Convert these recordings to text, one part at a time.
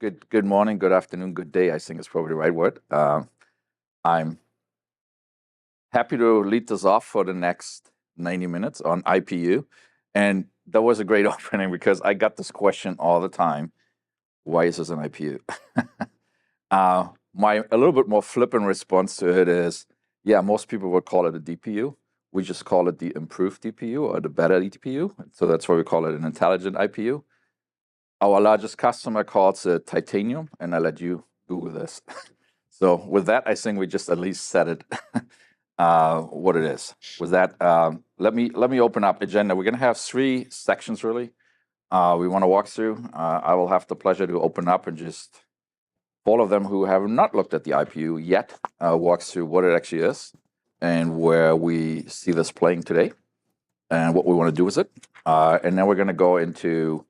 Good morning, good afternoon, good day, I think is probably the right word. I'm happy to lead this off for the next 90 minutes on IPU. And that was a great opening because I got this question all the time. Why is this an IPU? My a little bit more flippant response to it is, yeah, most people would call it a DPU. We just call it the improved DPU or the better DPU. So that's why we call it an intelligent IPU. Our largest customer calls it titanium, and I let you Google this. So with that, I think we just at least said it, what it is. With that, let me open up agenda. We're going to have 3 sections really. We want to walk through. I will have the pleasure to open up and just all of them who have not looked at the IPU yet walk through what it actually is and where we see this playing today and what we want to do with it. And then we're going to go into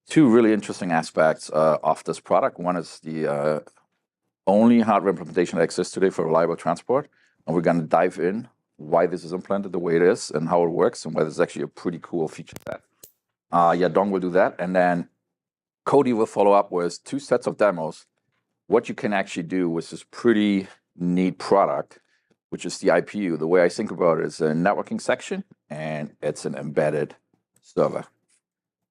2 really interesting aspects of this product. One is the only hardware implementation that exists today for reliable transport. And we're going to dive in why this is implemented the way it is and how it works and why this is actually a pretty cool feature set. Dong will do that. And then Cody will follow up with 2 sets of demos, what you can actually do with this pretty neat product, which is the IPU. The way I think about it is a networking section and it's an embedded server.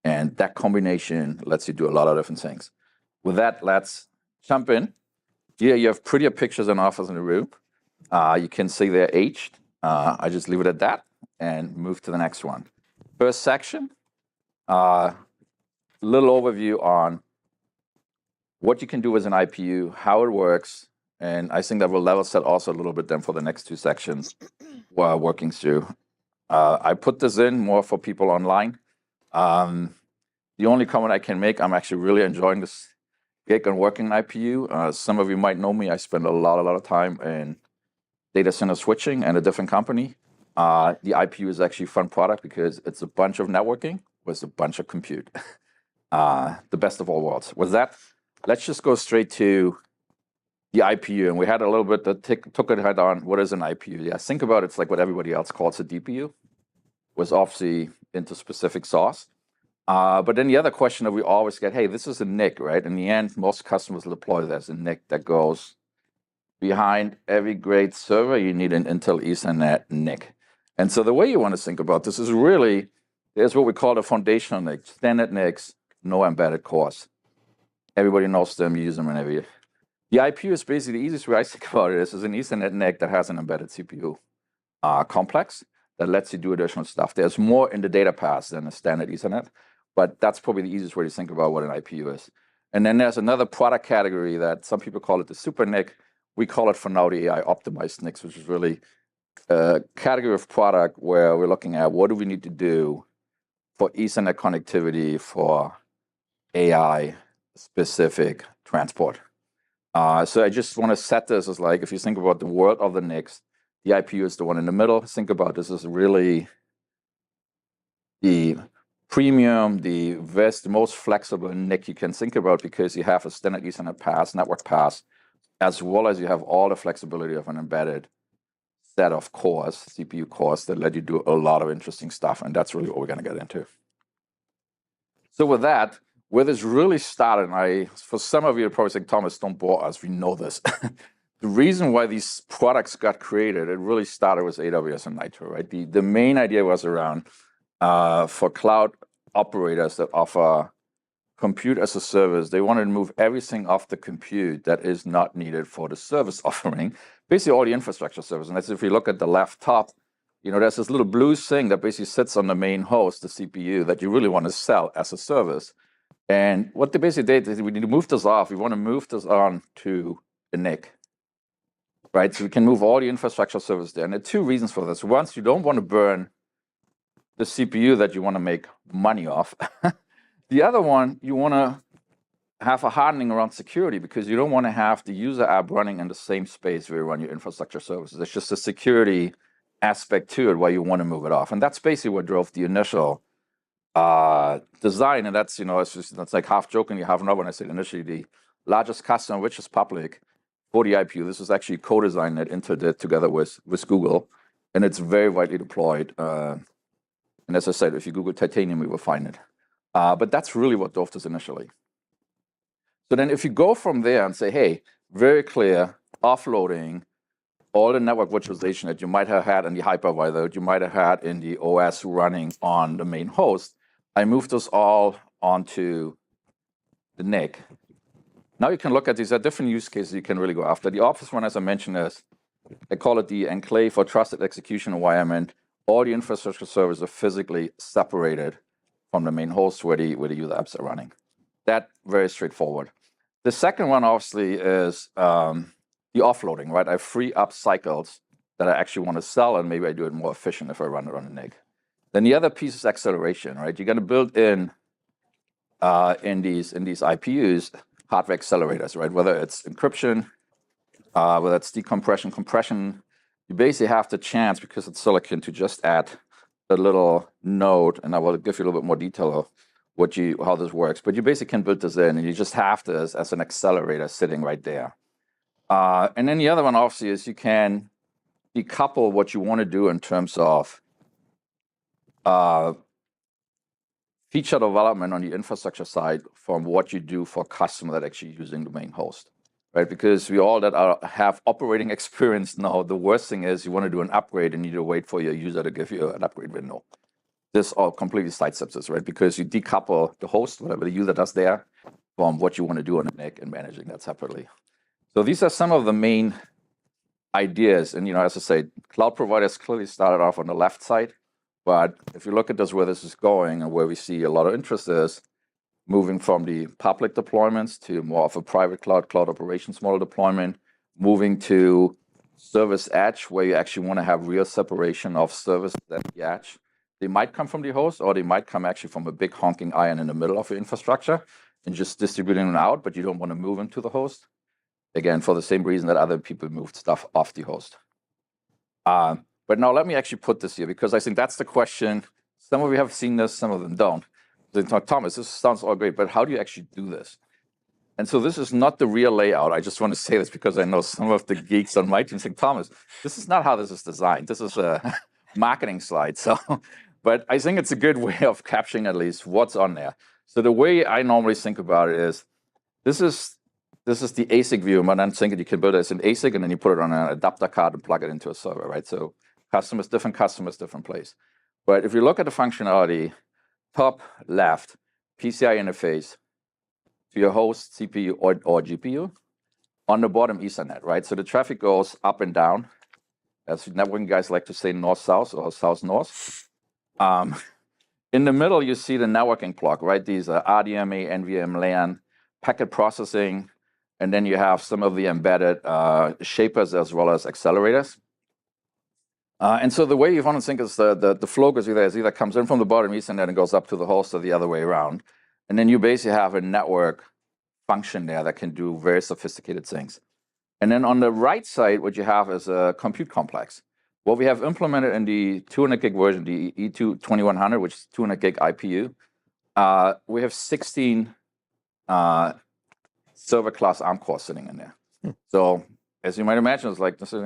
And that combination lets you do a lot of different things. With that, let's jump in. Here you have prettier pictures and offers in the room. You can see they're aged. I just leave it at that and move to the next one. First section, little overview on what you can do with an IPU, how it works, and I think that will level set also a little bit then for the next 2 sections while working through. I put this in more for people online. The only comment I can make, I'm actually really enjoying this gig on working in IPU. Some of you might know me. I spend a lot of time in data center switching and a different company. The IPU is actually a fun product because it's a bunch of networking with a bunch of compute. The best of all worlds. With that, let's just go straight to the IPU. And we had a little bit that took it head on. What is an IPU? Yeah, think about it. It's like what everybody else calls a DPU, with obviously into specific sauce. But then the other question that we always get, hey, this is a NIC, right? In the end, most customers deploy it as a NIC that goes behind every great server. You need an Intel Ethernet NIC. And so the way you want to think about this is really, there's what we call the foundational NICs, standard NICs, no embedded cores. Everybody knows them, you use them whenever you. The IPU is basically the easiest way I think about it is an Ethernet NIC that has an embedded CPU complex that lets you do additional stuff. There's more in the data path than a standard Ethernet, but that's probably the easiest way to think about what an IPU is. And then there's another product category that some people call it the super NIC. We call it for now the AI optimized NICs, which is really a category of product where we're looking at what do we need to do for Ethernet connectivity for AI specific transport. So I just want to set this as like, if you think about the world of the NICs, the IPU is the one in the middle. Think about this as really the premium, the most flexible NIC you can think about because you have a standard Ethernet path, network path, as well as you have all the flexibility of an embedded set of cores, CPU cores that let you do a lot of interesting stuff. And that's really what we're going to get into. So with that, where this really started, for some of you, probably saying, Thomas, don't bore us, we know this. The reason why these products got created, it really started with AWS and Nitro, right? The main idea was around for cloud operators that offer compute as a service. They wanted to move everything off the compute that is not needed for the service offering, basically all the infrastructure service. And that's if you look at the left top, there's this little blue thing that basically sits on the main host, the CPU, that you really want to sell as a service. And what they basically did is we need to move this off. We want to move this on to a NIC, right? So we can move all the infrastructure service there. And there are 2 reasons for this. One, you don't want to burn the CPU that you want to make money off. The other one, you want to have a hardening around security because you don't want to have the user app running in the same space where you run your infrastructure services. There's just a security aspect to it where you want to move it off. And that's basically what drove the initial design. And that's, that's like half jokingly, half not when I said initially the largest customer, which is public for the IPU. This was actually co-design that Intel did together with Google. And it's very widely deployed. And as I said, if you Google titanium, you will find it. But that's really what drove this initially. So then if you go from there and say, hey, very clear, offloading all the network virtualization that you might have had in the hypervisor, that you might have had in the OS running on the main host, I move those all onto the NIC. Now you can look at these are different use cases you can really go after. The obvious one, as I mentioned, is I call it the enclave or trusted execution environment. All the infrastructure servers are physically separated from the main host where the user apps are running. That very straightforward. The second one, obviously, is the offloading, right? I free up cycles that I actually want to sell, and maybe I do it more efficient if I run it on a NIC. Then the other piece is acceleration, right? You're going to build in these IPUs hardware accelerators, right? Whether it's encryption, whether it's decompression, compression, you basically have the chance, because it's silicon, to just add a little node, and I will give you a little bit more detail of how this works. But you basically can build this in, and you just have this as an accelerator sitting right there. And then the other one, obviously, is you can decouple what you want to do in terms of feature development on the infrastructure side from what you do for a customer that actually using the main host, right? Because we all that have operating experience know the worst thing is you want to do an upgrade and you need to wait for your user to give you an upgrade window. This all completely sidesteps this, right? Because you decouple the host, whatever the user does there, from what you want to do on the NIC and managing that separately. So these are some of the main ideas. And, as I say, cloud providers clearly started off on the left side. But if you look at this, where this is going and where we see a lot of interest is moving from the public deployments to more of a private cloud operations model deployment, moving to service edge, where you actually want to have real separation of services at the edge. They might come from the host, or they might come actually from a big honking iron in the middle of your infrastructure and just distributing them out, but you don't want to move them to the host. Again, for the same reason that other people moved stuff off the host. But now let me actually put this here, because I think that's the question. Some of you have seen this, some of them don't. They talk, Thomas, this sounds all great, but how do you actually do this? And so this is not the real layout. I just want to say this because I know some of the geeks on my team think, Thomas, this is not how this is designed. This is a marketing slide. So, but I think it's a good way of capturing at least what's on there. So the way I normally think about it is, this is the ASIC view, and I'm thinking you can build it as an ASIC, and then you put it on an adapter card and plug it into a server, right? So different customers, different place. But if you look at the functionality, top left, PCI interface to your host CPU or GPU. On the bottom, Ethernet, right? So the traffic goes up and down, as networking guys like to say, north-south or south-north. In the middle, you see the networking block, right? These are RDMA, NVM, LAN, packet processing, and then you have some of the embedded shapers as well as accelerators. And so the way you want to think is the flow goes either comes in from the bottom Ethernet and goes up to the host, or the other way around. And then you basically have a network function there that can do very sophisticated things. And then on the right side, what you have is a compute complex. What we have implemented in the 200 gig version, the E2 2100, which is 200 gig IPU, we have 16 server class ARM cores sitting in there. So as you might imagine, it's like this is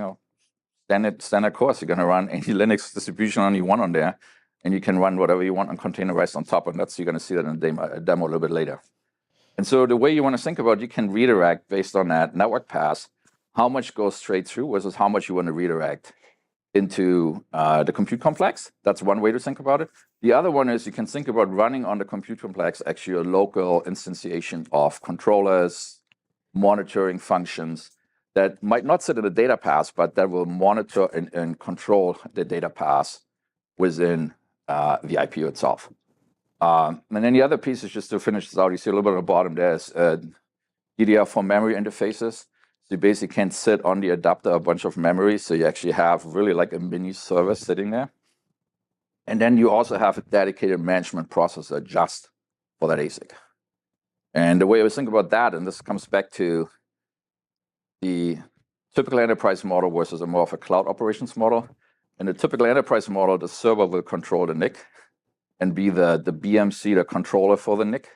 standard course. You're going to run any Linux distribution on you want on there, and you can run whatever you want on containerized on top. And you're going to see that in a demo a little bit later. And so the way you want to think about it, you can redirect based on that network pass, how much goes straight through versus how much you want to redirect into the compute complex. That's one way to think about it. The other one is you can think about running on the compute complex actually a local instantiation of controllers, monitoring functions that might not sit in the data path, but that will monitor and control the data path within the IPU itself. And then the other piece is just to finish this out. You see a little bit at the bottom there's DDR4 memory interfaces. So you basically can sit on the adapter a bunch of memory. So you actually have really like a mini server sitting there. And then you also have a dedicated management processor just for that ASIC. And the way I was thinking about that, and this comes back to the typical enterprise model versus a more of a cloud operations model. In the typical enterprise model, the server will control the NIC and be the BMC, the controller for the NIC.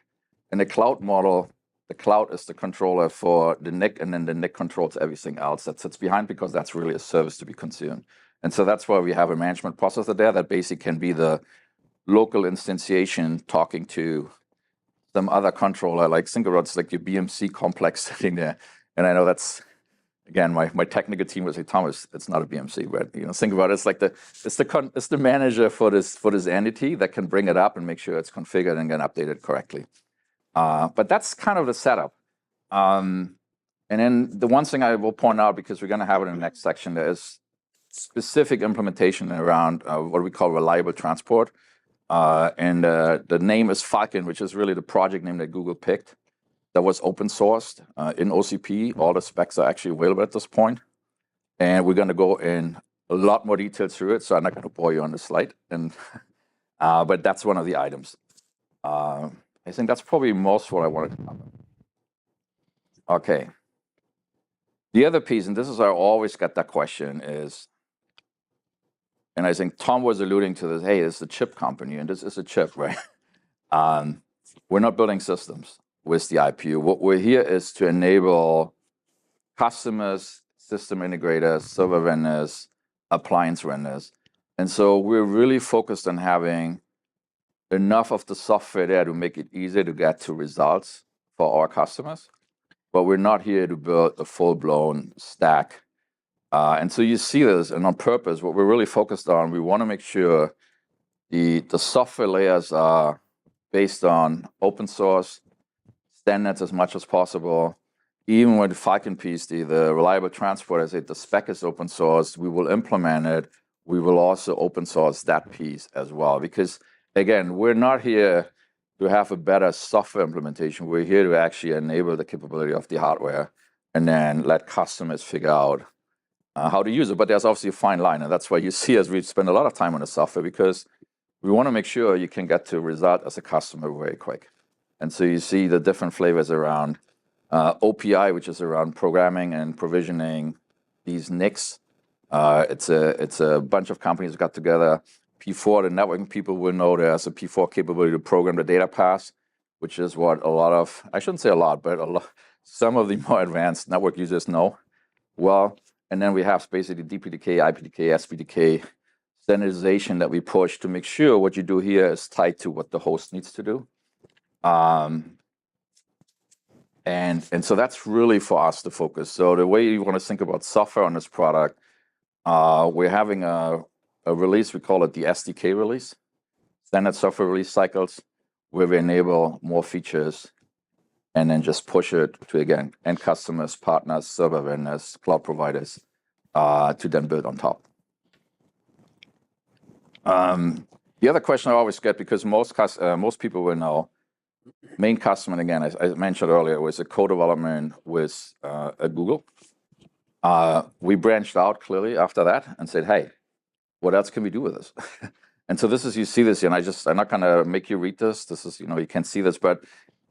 In the cloud model, the cloud is the controller for the NIC, and then the NIC controls everything else that sits behind, because that's really a service to be consumed. And so that's why we have a management processor there that basically can be the local instantiation talking to some other controller, like think about it's like your BMC complex sitting there. And I know that's, again, my technical team would say, Thomas, it's not a BMC, but think about it. It's like it's the manager for this entity that can bring it up and make sure it's configured and get updated correctly. But that's kind of the setup. And then the one thing I will point out, because we're going to have it in the next section, there is specific implementation around what we call reliable transport. And the name is Falcon, which is really the project name that Google picked. That was open sourced in OCP. All the specs are actually available at this point. And we're going to go in a lot more detail through it, so I'm not going to bore you on the slide. But that's one of the items. I think that's probably most what I wanted to cover. Okay. The other piece, and this is I always get that question, is, and I think Tom was alluding to this, hey, it's a chip company, and this is a chip, right? We're not building systems with the IPU. What we're here is to enable customers, system integrators, server vendors, appliance vendors. And so we're really focused on having enough of the software there to make it easier to get to results for our customers. But we're not here to build a full-blown stack. And so you see this, and on purpose, what we're really focused on, we want to make sure the software layers are based on open source standards as much as possible. Even with the Falcon piece, the reliable transport, I say the spec is open source, we will implement it. We will also open source that piece as well. Because again, we're not here to have a better software implementation. We're here to actually enable the capability of the hardware and then let customers figure out how to use it. But there's obviously a fine line, and that's why you see us, we spend a lot of time on the software, because we want to make sure you can get to a result as a customer very quick. And so you see the different flavors around OPI, which is around programming and provisioning these NICs. It's a bunch of companies got together. P4, the networking people will know there's a P4 capability to program the data path, which is what a lot of, I shouldn't say a lot, but some of the more advanced network users know well. And then we have basically DPDK, IPDK, SPDK standardization that we push to make sure what you do here is tied to what the host needs to do. And so that's really for us the focus. So the way you want to think about software on this product, we're having a release, we call it the SDK release, standard software release cycles, where we enable more features and then just push it to, again, end customers, partners, server vendors, cloud providers, to then build on top. The other question I always get, because most people will know, main customer, again, as I mentioned earlier, was a co-development with at Google. We branched out clearly after that and said, hey, what else can we do with this? And so this is, you see this, and I'm not gonna make you read this. This is, you can see this, but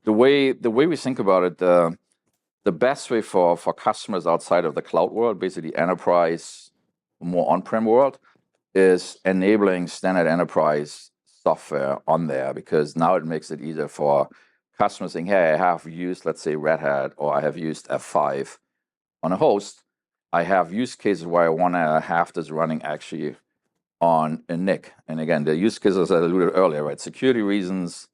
the way we think about it, the best way for customers outside of the cloud world, basically enterprise, more on-prem world, is enabling standard enterprise software on there, because now it makes it easier for customers saying, hey, I have used, let's say, Red Hat, or I have used F5 on a host. I have use cases where I want to have this running actually on a NIC. And again, the use cases I alluded earlier, right? Security reasons,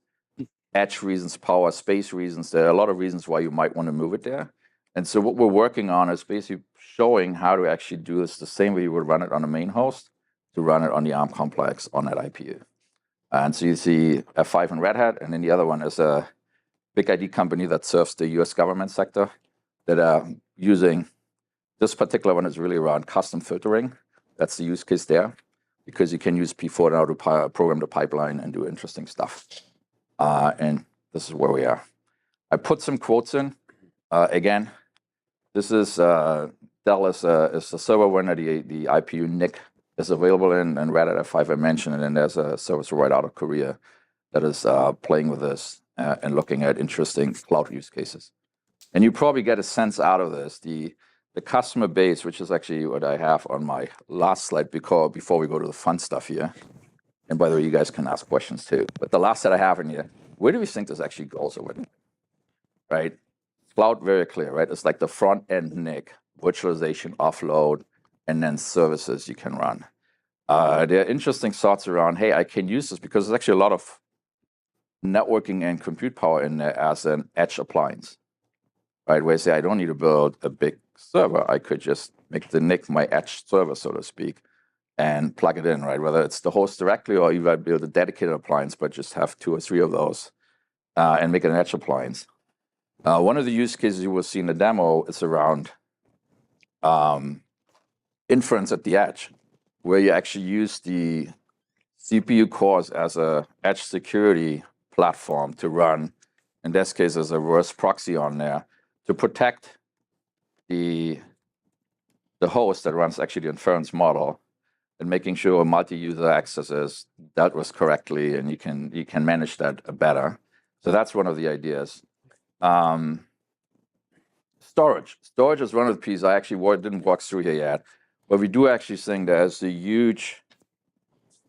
edge reasons, power, space reasons. There are a lot of reasons why you might want to move it there. And so what we're working on is basically showing how to actually do this the same way you would run it on a main host, to run it on the ARM complex on that IPU. And so you see F5 and Red Hat, and then the other one is a big ID company that serves the US government sector that are using, this particular one is really around custom filtering. That's the use case there, because you can use P4 now to program the pipeline and do interesting stuff. And this is where we are. I put some quotes in. Again, this is, Dell is a server vendor, the IPU NIC is available in, and Red Hat F5 I mentioned, and then there's a service right out of Korea that is playing with this and looking at interesting cloud use cases. And you probably get a sense out of this, the customer base, which is actually what I have on my last slide before we go to the fun stuff here. And by the way, you guys can ask questions too. But the last that I have in here, where do we think this actually goes over there? Right? Cloud, very clear, right? It's like the front end NIC, virtualization, offload, and then services you can run. There are interesting thoughts around, hey, I can use this because there's actually a lot of networking and compute power in there as an edge appliance, right? Where you say, I don't need to build a big server. I could just make the NIC my edge server, so to speak, and plug it in, right? Whether it's the host directly or even build a dedicated appliance, but just have 2 or 3 of those and make it an edge appliance. One of the use cases you will see in the demo is around inference at the edge, where you actually use the CPU cores as a edge security platform to run, in this case, as a reverse proxy on there to protect the host that runs actually the inference model and making sure multi-user access is dealt with correctly, and you can manage that better. So that's one of the ideas. Storage is one of the pieces I actually didn't walk through here yet, but we do actually think there's a huge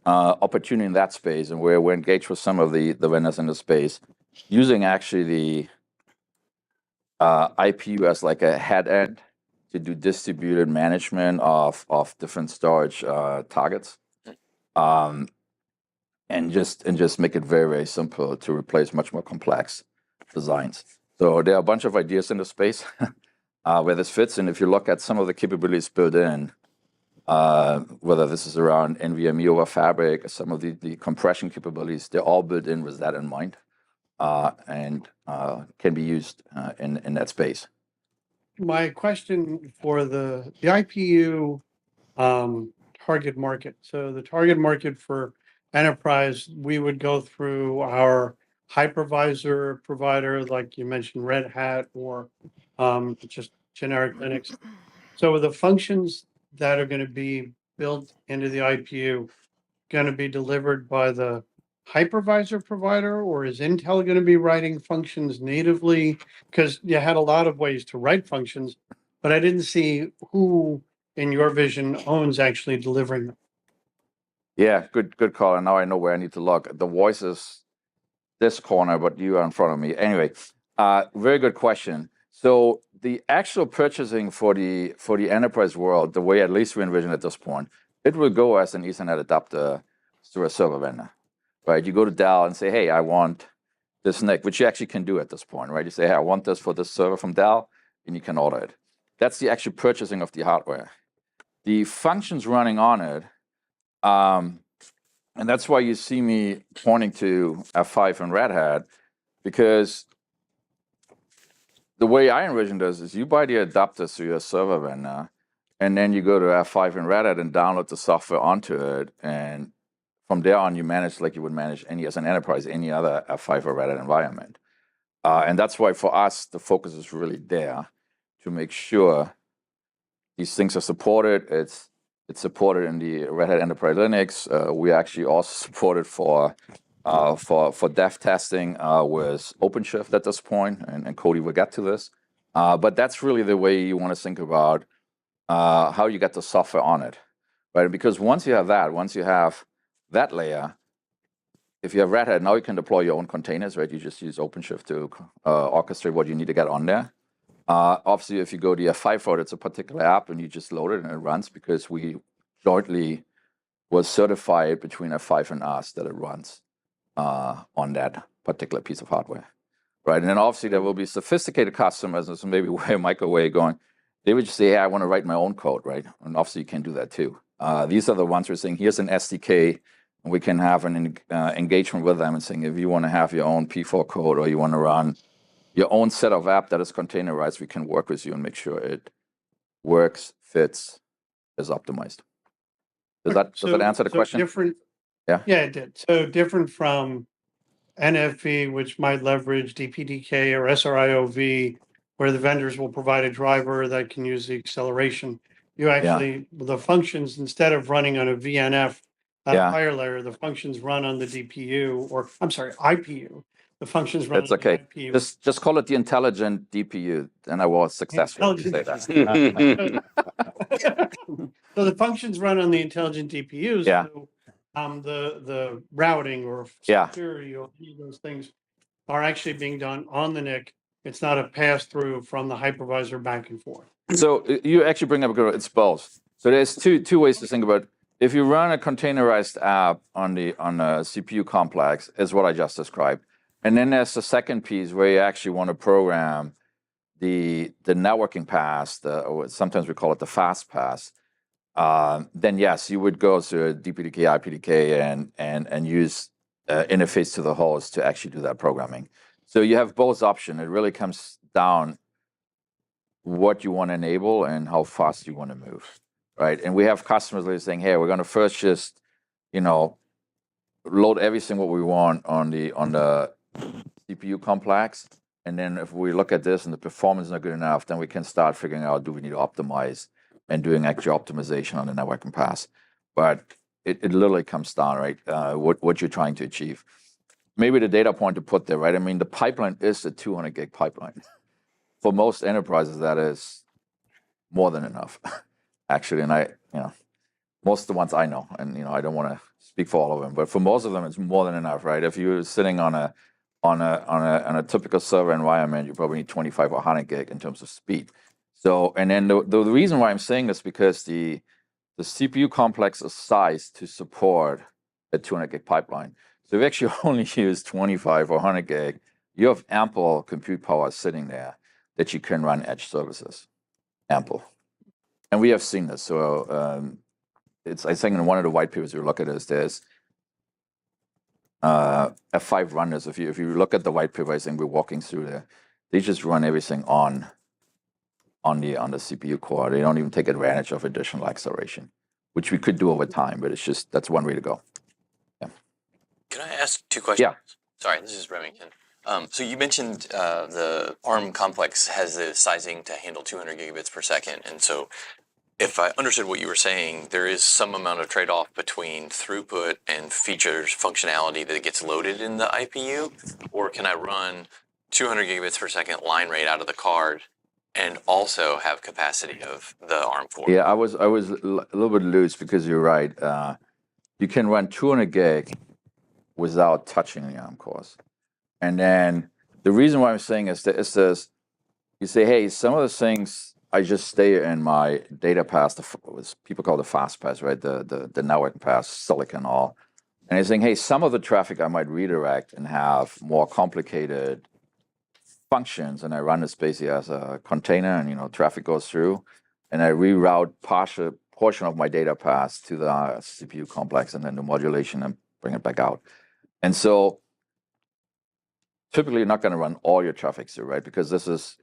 opportunity in that space, and where we're engaged with some of the vendors in the space, using actually the IPU as like a head end to do distributed management of different storage targets, and just make it very, very simple to replace much more complex designs. So there are a bunch of ideas in the space where this fits, and if you look at some of the capabilities built in, whether this is around NVMe over Fabric, some of the compression capabilities, they're all built in with that in mind, and can be used in that space. My question for the IPU target market. So the target market for enterprise, we would go through our hypervisor provider, like you mentioned, Red Hat, or just generic Linux. So the functions that are going to be built into the IPU going to be delivered by the hypervisor provider, or is Intel going to be writing functions natively? Because you had a lot of ways to write functions, but I didn't see who, in your vision, owns actually delivering them. Yeah, good call. And now I know where I need to look. The voice is this corner, but you are in front of me. Anyway, very good question. So the actual purchasing for the enterprise world, the way at least we envision at this point, it will go as an Ethernet adapter through a server vendor, right? You go to Dell and say, hey, I want this NIC, which you actually can do at this point, right? You say, hey, I want this for this server from Dell, and you can order it. That's the actual purchasing of the hardware. The functions running on it, and that's why you see me pointing to F5 and Red Hat, because the way I envision this is you buy the adapter through your server vendor, and then you go to F5 and Red Hat and download the software onto it, and from there on you manage like you would manage as an enterprise, any other F5 or Red Hat environment. And that's why for us, the focus is really there to make sure these things are supported. It's supported in the Red Hat Enterprise Linux. We actually also support it for dev testing with OpenShift at this point, and Cody will get to this. But that's really the way you want to think about how you get the software on it, right? Because once you have that layer, if you have Red Hat, now you can deploy your own containers, right? You just use OpenShift to orchestrate what you need to get on there. Obviously, if you go to the F5 route, it's a particular app, and you just load it and it runs, because we jointly was certified between F5 and us that it runs on that particular piece of hardware, right? And then obviously there will be sophisticated customers, and so maybe where Michael way going, they would just say, hey, I want to write my own code, right? And obviously you can do that too. These are the ones who are saying, here's an SDK, and we can have an engagement with them and saying, if you want to have your own P4 code, or you want to run your own set of app that is containerized, we can work with you and make sure it works, fits, is optimized. Does that answer the question? Different. Yeah, it did. So different from NFV, which might leverage DPDK or SRIOV, where the vendors will provide a driver that can use the acceleration. You actually, the functions, instead of running on a VNF at a higher layer, the functions run on the DPU, or I'm sorry, IPU. The functions run That's okay. IPU. Just call it the intelligent DPU, and I was successful. Say that. So the functions run on the intelligent DPUs. Yeah. So, the routing or security or any of those things are actually being done on the NIC. It's not a pass through from the hypervisor back and forth. So you actually bring up a good. It's both. So there's two ways to think about it. If you run a containerized app on the CPU complex, is what I just described. And then there's the second piece where you actually want to program the networking pass, or sometimes we call it the fast pass. Then yes, you would go to DPDK, IPDK, and use interface to the host to actually do that programming. So you have both options. It really comes down what you want to enable and how fast you want to move, right? And we have customers that are saying, "Hey, we're going to first just, load everything what we want on the CPU complex, and then if we look at this and the performance is not good enough, then we can start figuring out, do we need to optimize and doing actual optimization on the networking pass." But it literally comes down, right? What you're trying to achieve. Maybe the data point to put there, right? I mean, the pipeline is a 200 gig pipeline. For most enterprises, that is more than enough, actually. And most of the ones I know, and I don't want to speak for all of them, but for most of them, it's more than enough, right? If you're sitting on a typical server environment, you probably need 25 or 100 gig in terms of speed. So, and then the reason why I'm saying this because the CPU complex is sized to support a 200 gig pipeline. So if you actually only use 25 or 100 gig, you have ample compute power sitting there that you can run edge services. Ample. And we have seen this. So I think in one of the white papers you look at is there's F5 runners. If you look at the white paper, I think we're walking through there. They just run everything on the CPU core. They don't even take advantage of additional acceleration, which we could do over time, but that's one way to go. Yeah. Can I ask two questions? Yeah. Sorry, this is Remington. So you mentioned the ARM complex has the sizing to handle 200 gigabits per second, and so if I understood what you were saying, there is some amount of trade-off between throughput and features, functionality that gets loaded in the IPU, or can I run 200 gigabits per second line rate out of the card and also have capacity of the ARM core? Yeah, I was a little bit loose because you're right. You can run 200 gig without touching the ARM cores. And then the reason why I'm saying is that it says, you say, hey, some of the things I just stay in my data pass, people call the fast pass, right? The network pass, silicon all. And you're saying, hey, some of the traffic I might redirect and have more complicated functions, and I run this basically as a container, and traffic goes through, and I reroute portion of my data pass to the CPU complex, and then the modulation and bring it back out. And so typically you're not going to run all your traffic through, right? Because this is,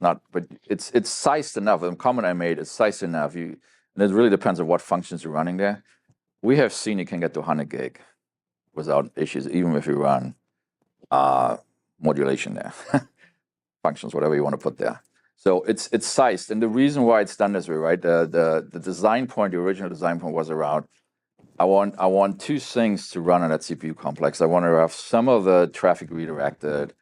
not, but it's sized enough. The comment I made is sized enough. And it really depends on what functions you're running there. We have seen you can get to 100 gig without issues, even if you run modulation there, functions, whatever you want to put there. So it's sized, and the reason why it's done this way, right? The design point, the original design point was around, I want two things to run on that CPU complex. I want to have some of the traffic redirected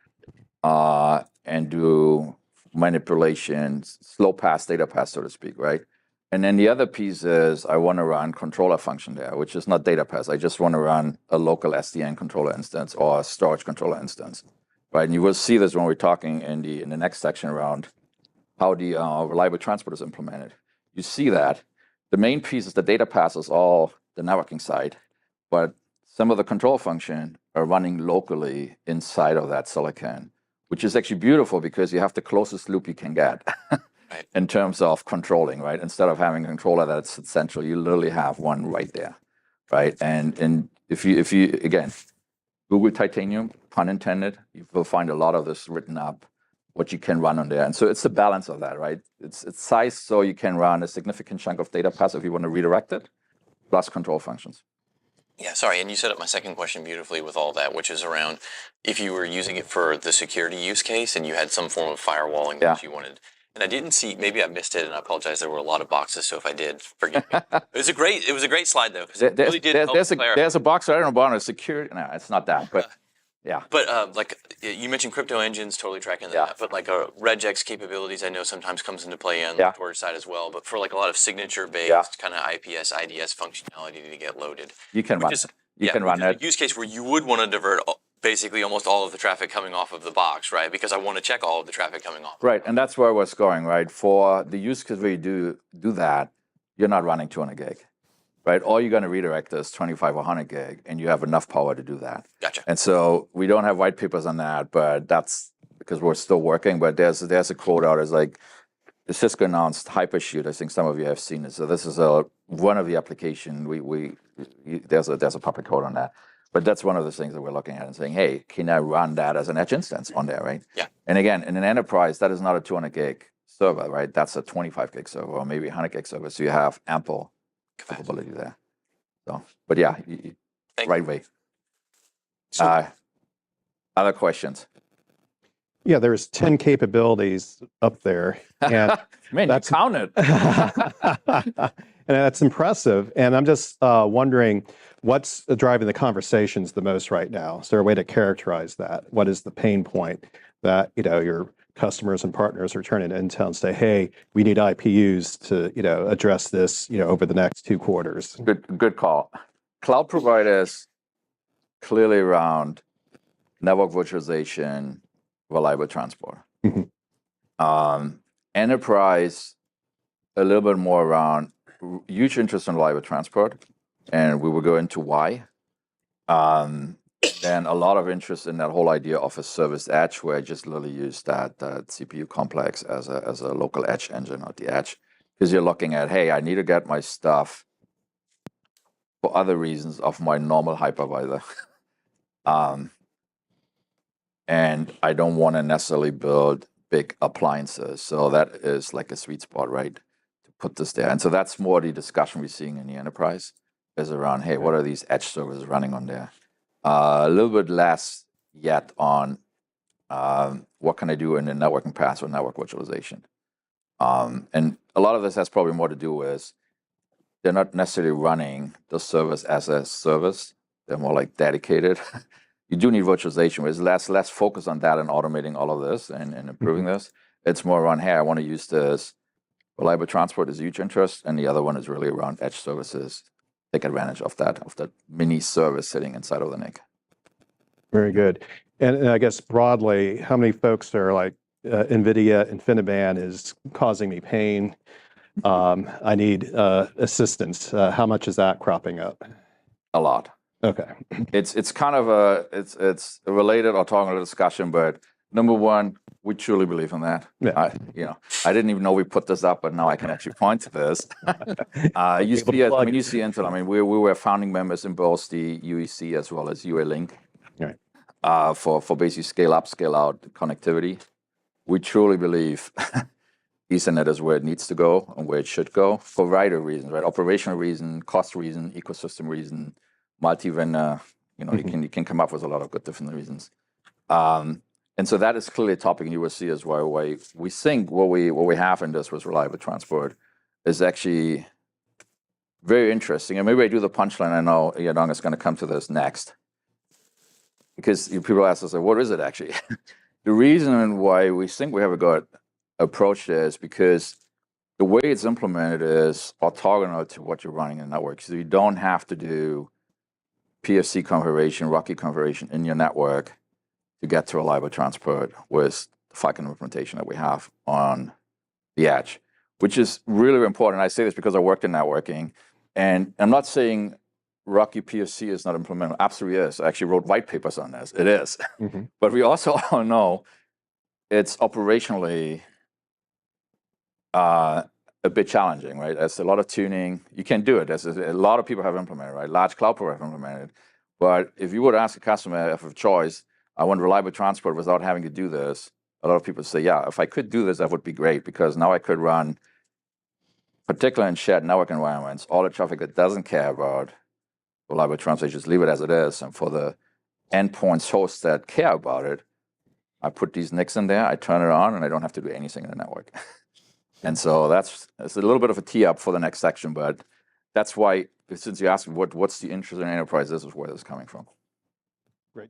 and do manipulation, slow pass, data pass, so to speak, right? And then the other piece is I want to run controller function there, which is not data pass. I just want to run a local SDN controller instance or a storage controller instance, right? And you will see this when we're talking in the next section around how the reliable transport is implemented. You see that the main piece is the data pass is all the networking side, but some of the control function are running locally inside of that silicon, which is actually beautiful because you have the closest loop you can get. Right. In terms of controlling, right? Instead of having a controller that's central, you literally have one right there, right? And if you again, Google Titanium, pun intended, you will find a lot of this written up, what you can run on there. And so it's the balance of that, right? It's sized so you can run a significant chunk of data pass if you want to redirect it, plus control functions. Yeah, sorry, and you set up my second question beautifully with all that, which is around if you were using it for the security use case and you had some form of firewalling that you wanted. And I didn't see, maybe I missed it, and I apologize. There were a lot of boxes, so if I did, forgive me. It was a great slide though, because it really did help clarify. There's a box I don't know about security. No, it's not that, but yeah. But like you mentioned, crypto engines totally tracking that. But like regex capabilities, I know sometimes comes into play on the storage side as well. But for like a lot of signature-based kind of IPS, IDS functionality to get loaded, you can run it. You can run it. A use case where you would want to divert basically almost all of the traffic coming off of the box, right? Because I want to check all of the traffic coming off. Right, and that's where I was going, right? For the use case where you do that, you're not running 200 gig, right? All you're going to redirect is 25 or 100 gig, and you have enough power to do that. Gotcha. And so we don't have white papers on that, but that's because we're still working. But there's a quote out. It's like the Cisco announced Hypershoot. I think some of you have seen it. So this is one of the application. There's a public code on that. But that's one of the things that we're looking at and saying, hey, can I run that as an edge instance on there, right? Yeah. And again, in an enterprise, that is not a 200 gig server, right? That's a 25 gig server or maybe 100 gig server. So you have ample capability there. So, but yeah, right way. Other questions? Yeah, there's 10 capabilities up there, and Man, you counted. and that's impressive. And I'm just wondering, what's driving the conversations the most right now? Is there a way to characterize that? What is the pain point that your customers and partners are turning to Intel and say, "Hey, we need IPUs to address this over the next 2 quarters"? Good call. Cloud providers clearly around network virtualization, reliable transport. Enterprise, a little bit more around huge interest in reliable transport, and we will go into why. And a lot of interest in that whole idea of a service edge, where I just literally use that CPU complex as a local edge engine at the edge, because you're looking at, hey, I need to get my stuff for other reasons of my normal hypervisor. And I don't want to necessarily build big appliances. So that is like a sweet spot, right? To put this there. And so that's more the discussion we're seeing in the enterprise is around, hey, what are these edge servers running on there? A little bit less yet on what can I do in the networking path or network virtualization. And a lot of this has probably more to do with they're not necessarily running the service as a service. They're more like dedicated. You do need virtualization, but it's less focus on that and automating all of this and improving this. It's more around, hey, I want to use this. Reliable transport is a huge interest, and the other one is really around edge services. Take advantage of that mini service sitting inside of the NIC. Very good. And I guess broadly, how many folks are like, NVIDIA InfiniBand is causing me pain? I need assistance. How much is that cropping up? A lot. Okay. It's kind of it's a related orthogonal discussion, but number one, we truly believe in that. Yeah. I didn't even know we put this up, but now I can actually point to this. You see Intel. I mean, we were founding members in both the UEC as well as UA Link. Right. For basically scale up, scale out connectivity. We truly believe Ethernet is where it needs to go and where it should go for a variety of reasons, right? Operational reason, cost reason, ecosystem reason, multi-vendor. You can come up with a lot of good different reasons. And so that is clearly a topic, and you will see as well why we think what we have in this with reliable transport is actually very interesting. And maybe I do the punchline. I know Yadong is going to come to this next, because people ask us, like, what is it actually? The reason why we think we have a good approach there is because the way it's implemented is orthogonal to what you're running in the network. So you don't have to do PFC configuration, Rocky configuration in your network to get to reliable transport with the FICON implementation that we have on the edge, which is really important. I say this because I worked in networking, and I'm not saying Rocky PFC is not implemented. Absolutely is. I actually wrote white papers on this. It is. But we also all know it's operationally a bit challenging, right? There's a lot of tuning. You can do it. There's a lot of people have implemented, right? Large cloud providers have implemented. But if you would ask a customer of choice, I want reliable transport without having to do this, a lot of people say, yeah, if I could do this, that would be great, because now I could run, particularly in shared network environments, all the traffic that doesn't care about reliable transport, just leave it as it is. And for the endpoints hosts that care about it, I put these NICs in there, I turn it on, and I don't have to do anything in the network. And so it's a little bit of a tee up for the next section, but that's why, since you asked what's the interest in enterprise, this is where this is coming from. Great.